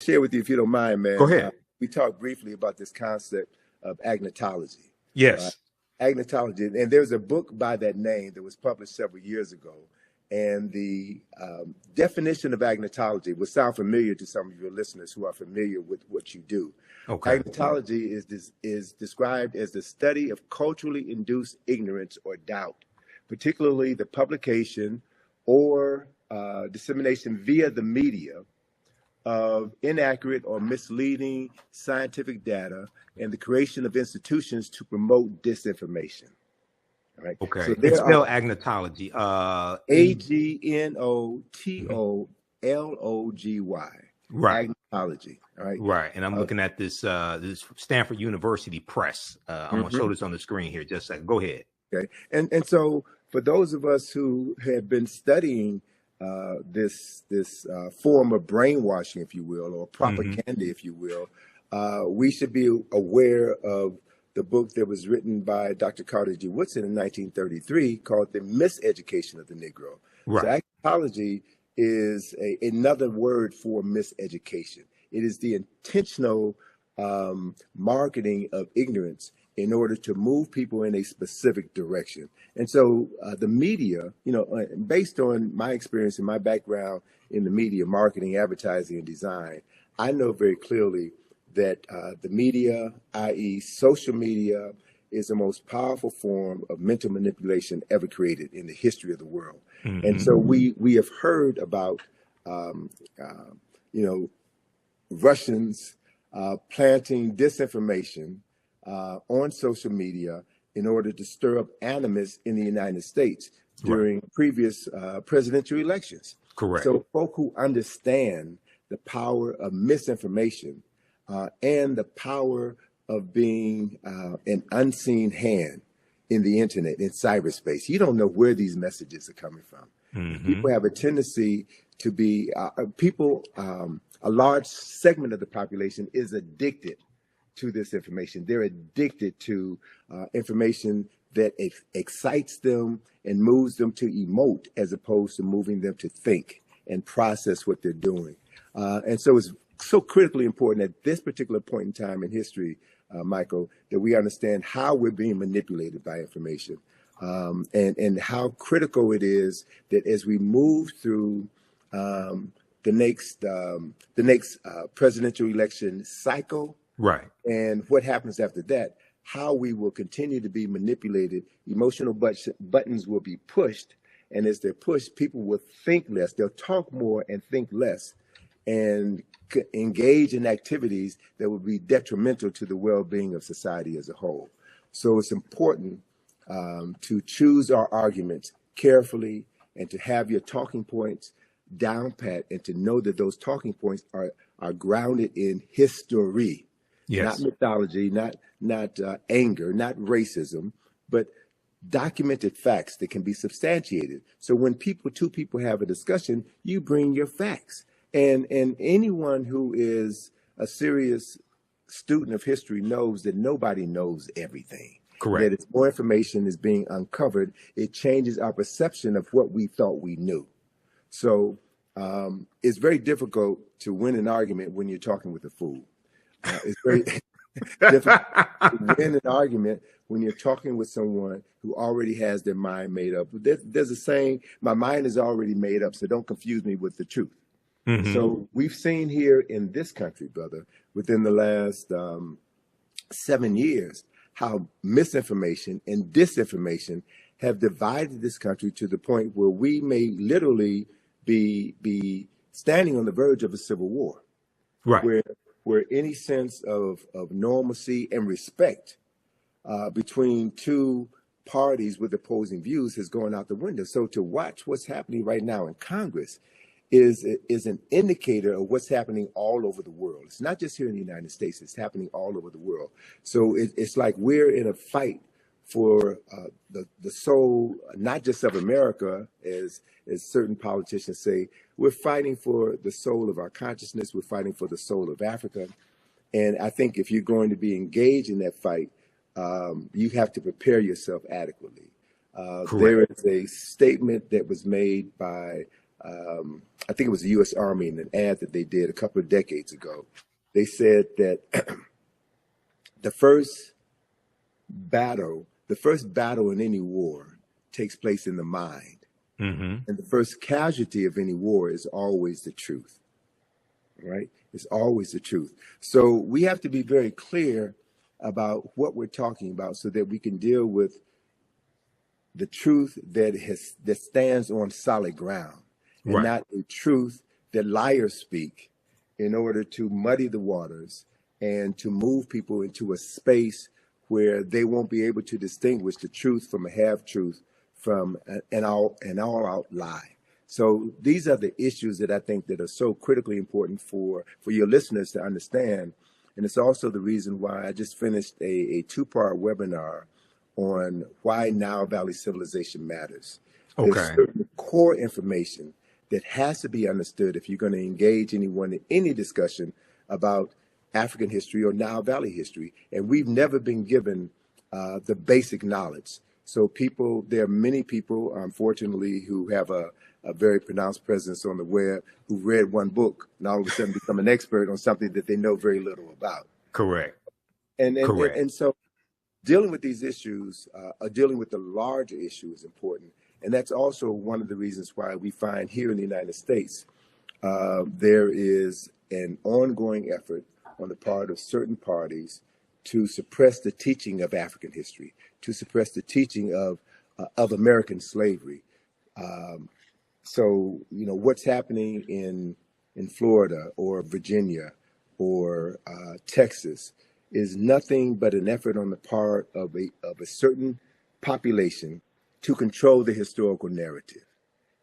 Share with you, if you don't mind, Go man. ahead. We talked briefly about this concept of agnotology, right? Yes. Agnotology, and there's a book by that name that was published several years ago. And the definition of agnotology will sound familiar to some of your listeners who are familiar with what you do. Okay. Agnotology is described as the study of culturally induced ignorance or doubt, particularly the publication or dissemination via the media of inaccurate or misleading scientific data and the creation of institutions to promote disinformation. All right. So Okay. And there spell are agnotology. Agnotology. Right. Agnotology. All right. Right. And I'm looking at this this Stanford University Press. I'm gonna show this on the screen here. Just a second. Go ahead. Okay. And so for those of us who have been studying this form of brainwashing, if you will, or propaganda, if you will, we should be aware of the book that was written by Dr. Cardi in 1933 called The Miseducation of the Negro. Right. So agnotology is another word for miseducation. It is the intentional marketing of ignorance in order to move people in a specific direction. And so the media, based on my experience and my background in the media, marketing, advertising, and design, I know very clearly that the media, i.e. social media, is the most powerful form of mental manipulation ever created in the history of the world. And so we have heard about, Russians planting disinformation on social media in order to stir up animus in the United States during previous presidential elections. Correct. So folk who understand the power of misinformation and the power of being an unseen hand in the internet, in cyberspace. You don't know where these messages are coming from. People have a tendency to be, a large segment of the population is addicted to this information. They're addicted to information that excites them and moves them to emote as opposed to moving them to think and process what they're doing. And so it's so critically important at this particular point in time in history, Michael, that we understand how we're being manipulated by information, and how critical it is that as we move through the next presidential election cycle, and what happens after that, how we will continue to be manipulated. Emotional buttons will be pushed, and as they're pushed, people will think less. They'll talk more and think less, and engage in activities that will be detrimental to the well-being of society as a whole. So it's important to choose our arguments carefully and to have your talking points down pat, and to know that those talking points are grounded in history, not mythology, not anger, not racism, but documented facts that can be substantiated. So when two people have a discussion, you bring your facts. And anyone who is a serious student of history knows that nobody knows everything. Correct. That as more information is being uncovered, it changes our perception of what we thought we knew. So it's very difficult to win an argument when you're talking with a fool. It's very difficult to win an argument when you're talking with someone who already has their mind made up. There's a saying, my mind is already made up, so don't confuse me with the truth. So we've seen here in this country, brother, within the last 7 years, how misinformation and disinformation have divided this country to the point where we may literally be standing on the verge of a civil war, where any sense of normalcy and respect between two parties with opposing views has gone out the window. So to watch what's happening right now in Congress is an indicator of what's happening all over the world. It's not just here in the United States, it's happening all over the world. So it's like we're in a fight for the soul, not just of America, as certain politicians say. We're fighting for the soul of our consciousness. We're fighting for the soul of Africa. And I think if you're going to be engaged in that fight, you have to prepare yourself adequately. There is a statement that was made by I think it was the U.S. Army, in an ad that they did a couple of decades ago. They said that the first battle in any war takes place in the mind. Mm-hmm. And the first casualty of any war is always the truth, right? It's always the truth. So we have to be very clear about what we're talking about so that we can deal with the truth that stands on solid ground, and Right. not a truth that liars speak in order to muddy the waters and to move people into a space where they won't be able to distinguish the truth from a half-truth, from an all-out lie. So these are the issues that I think that are so critically important for your listeners to understand. And it's also the reason why I just finished a two-part webinar on why Nile Valley civilization matters. There's Okay. certain core information that has to be understood if you're going to engage anyone in any discussion about African history or Nile Valley history. And we've never been given the basic knowledge. So there are many people, unfortunately, who have a very pronounced presence on the web, who read one book and all of a sudden become an expert on something that they know very little about. Correct. And so dealing with these issues, dealing with the larger issue is important. And that's also one of the reasons why we find here in the United States, there is an ongoing effort on the part of certain parties to suppress the teaching of African history, to suppress the teaching of American slavery. So, what's happening in Florida or Virginia or Texas is nothing but an effort on the part of a certain population to control the historical narrative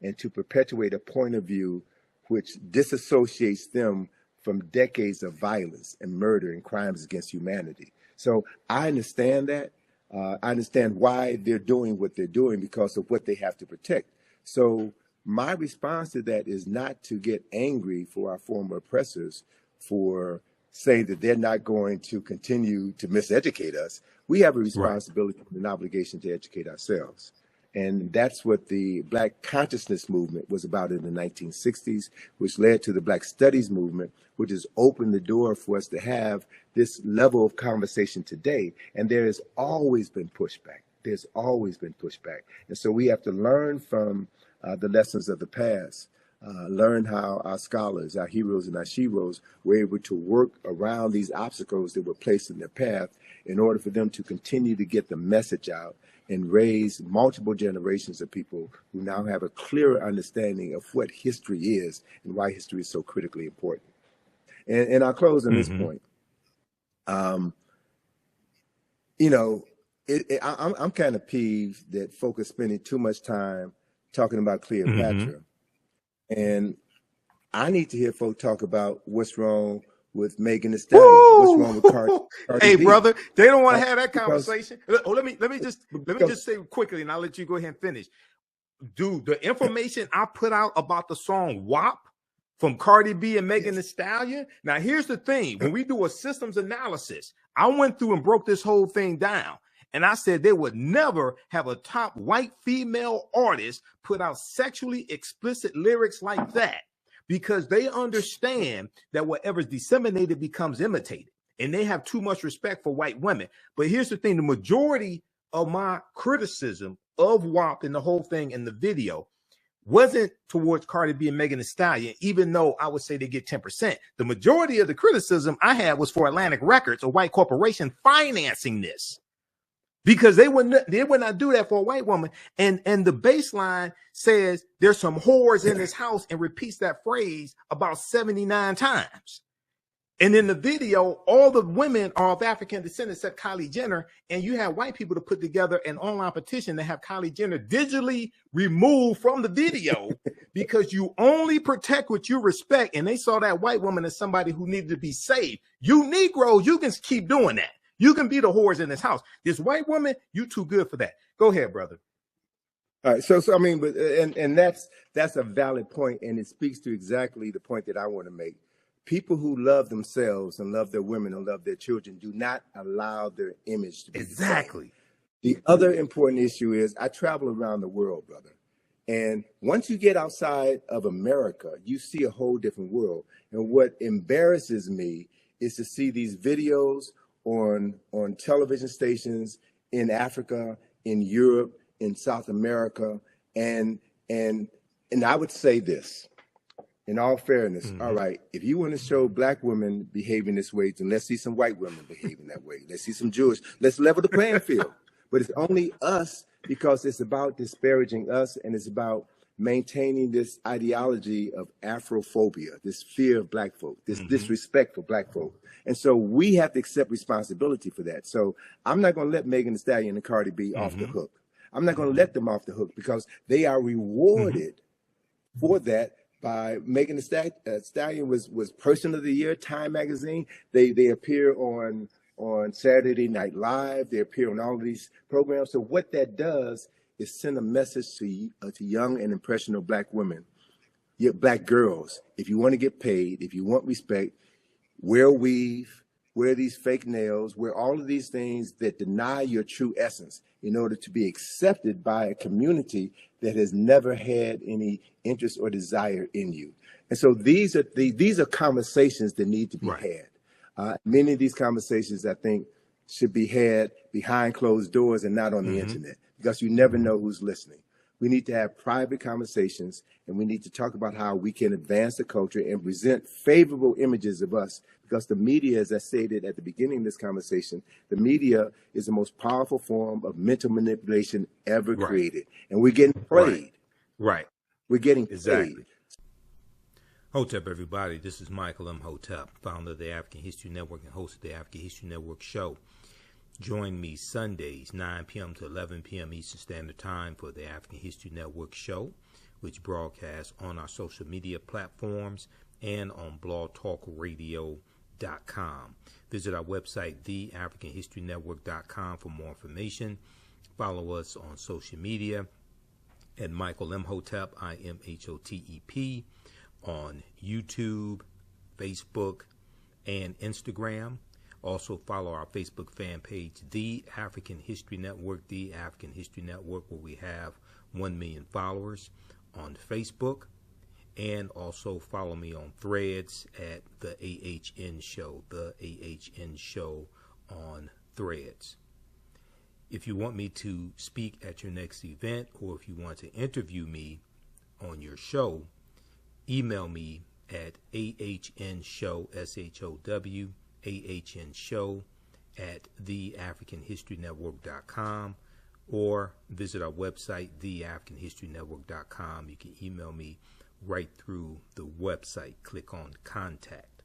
and to perpetuate a point of view which disassociates them from decades of violence and murder and crimes against humanity. So I understand that. I understand why they're doing what they're doing, because of what they have to protect. So my response to that is not to get angry for our former oppressors for saying that they're not going to continue to miseducate us. We have a responsibility and an obligation to educate ourselves. And that's what the Black consciousness movement was about in the 1960s, which led to the Black studies movement, which has opened the door for us to have this level of conversation today. And there has always been pushback. There's always been pushback. And so we have to learn from the lessons of the past, learn how our scholars, our heroes and our sheroes were able to work around these obstacles that were placed in their path in order for them to continue to get the message out and raise multiple generations of people who now have a clearer understanding of what history is and why history is so critically important. And I'll close on this point. I'm kind of peeved that folk are spending too much time talking about Cleopatra. And I need to hear folk talk about what's wrong with Megan Thee Stallion. What's wrong with Cardi? Hey, B? brother, they don't want to have that Because- conversation. Let me just say quickly, and I'll let you go ahead and finish. Dude, the information I put out about the song WAP from Cardi B and Megan Thee Stallion. Now, here's the thing. When we do a systems analysis, I went through and broke this whole thing down. And I said they would never have a top white female artist put out sexually explicit lyrics like that, because they understand that whatever's disseminated becomes imitated, and they have too much respect for white women. But here's the thing. The majority of my criticism of WAP and the whole thing in the video wasn't towards Cardi B and Megan Thee Stallion, even though I would say they get 10%. The majority of the criticism I had was for Atlantic Records, a white corporation, financing this, because they would not do that for a white woman. And the baseline says there's some whores in this house and repeats that phrase about 79 times. And in the video, all the women are of African descent except Kylie Jenner. And you have white people to put together an online petition to have Kylie Jenner digitally removed from the video because you only protect what you respect. And they saw that white woman as somebody who needed to be saved. You Negroes, you can keep doing that. You can be the whores in this house. This white woman, you too good for that. Go ahead, brother. All right. So I mean, but and that's a valid point, and it speaks to exactly the point that I want to make. People who love themselves and love their women and love their children do not allow their image to be exactly. The other important issue is I travel around the world, brother, And once you get outside of America, you see a whole different world. And what embarrasses me is to see these videos on television stations in Africa, in Europe, in South America, and I would say this, in all fairness, all right, if you want to show black women behaving this way, then let's see some white women behaving that way. Let's see some Jewish. Let's level the playing field. But it's only us because it's about disparaging us, and it's about maintaining this ideology of Afrophobia, this fear of black folk, this disrespect for black folk. And so we have to accept responsibility for that. So I'm not going to let Megan Thee Stallion and Cardi B off the hook. I'm not going to let them off the hook because they are rewarded for that by Megan Thee Stallion was Person of the Year, Time Magazine. They appear on Saturday Night Live. They appear on all of these programs. So what that does is send a message to young and impressionable black women, black girls. If you want to get paid, if you want respect, wear weave, wear these fake nails, wear all of these things that deny your true essence in order to be accepted by a community that has never had any interest or desire in you. And so these are conversations that need to be had. Many of these conversations, I think, should be had behind closed doors and not on the internet, because you never know who's listening. We need to have private conversations, and we need to talk about how we can advance the culture and present favorable images of us, because the media, as I stated at the beginning of this conversation, the media is the most powerful form of mental manipulation ever created. And we're getting played. We're getting played. Hotep, everybody. This is Michael M. Hotep, founder of the African History Network and host of the African History Network show. Join me Sundays, 9 p.m. to 11 p.m. Eastern Standard Time for the African History Network show, which broadcasts on our social media platforms and on blogtalkradio.com. Visit our website, theafricanhistorynetwork.com, for more information. Follow us on social media at Michael M. Hotep, IMHOTEP, on YouTube, Facebook, and Instagram. Also follow our Facebook fan page, The African History Network, The African History Network, where we have 1 million followers on Facebook. And also follow me on Threads at The AHN Show, The AHN Show on Threads. If you want me to speak at your next event, or if you want to interview me on your show, email me at ahnshow, SHOW, ahnshow at theafricanhistorynetwork.com, or visit our website, theafricanhistorynetwork.com. You can email me right through the website. Click on Contact.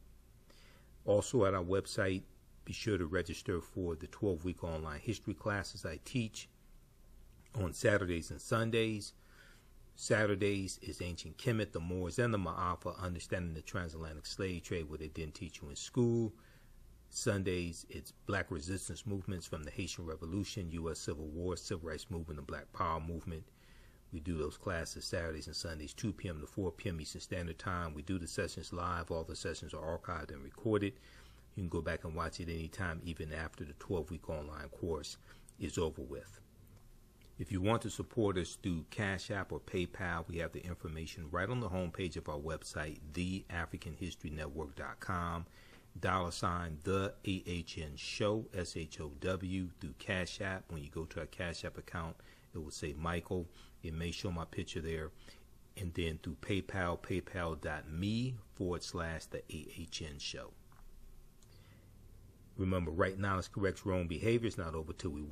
Also at our website, be sure to register for the 12-week online history classes I teach on Saturdays and Sundays. Saturdays is Ancient Kemet, the Moors, and the Ma'afa, understanding the transatlantic slave trade, what they didn't teach you in school. Sundays, it's Black resistance movements from the Haitian Revolution, U.S. Civil War, Civil Rights Movement, and Black Power Movement. We do those classes Saturdays and Sundays, 2 p.m. to 4 p.m. Eastern Standard Time. We do the sessions live. All the sessions are archived and recorded. You can go back and watch it anytime, even after the 12-week online course is over with. If you want to support us through Cash App or PayPal, we have the information right on the homepage of our website, theafricanhistorynetwork.com. $ the AHN Show, SHOW, through Cash App. When you go to our Cash App account, it will say Michael. It may show my picture there. And then through PayPal, paypal.me/the AHN Show. Remember, right now, knowledge corrects wrong behavior. It's not over till we win.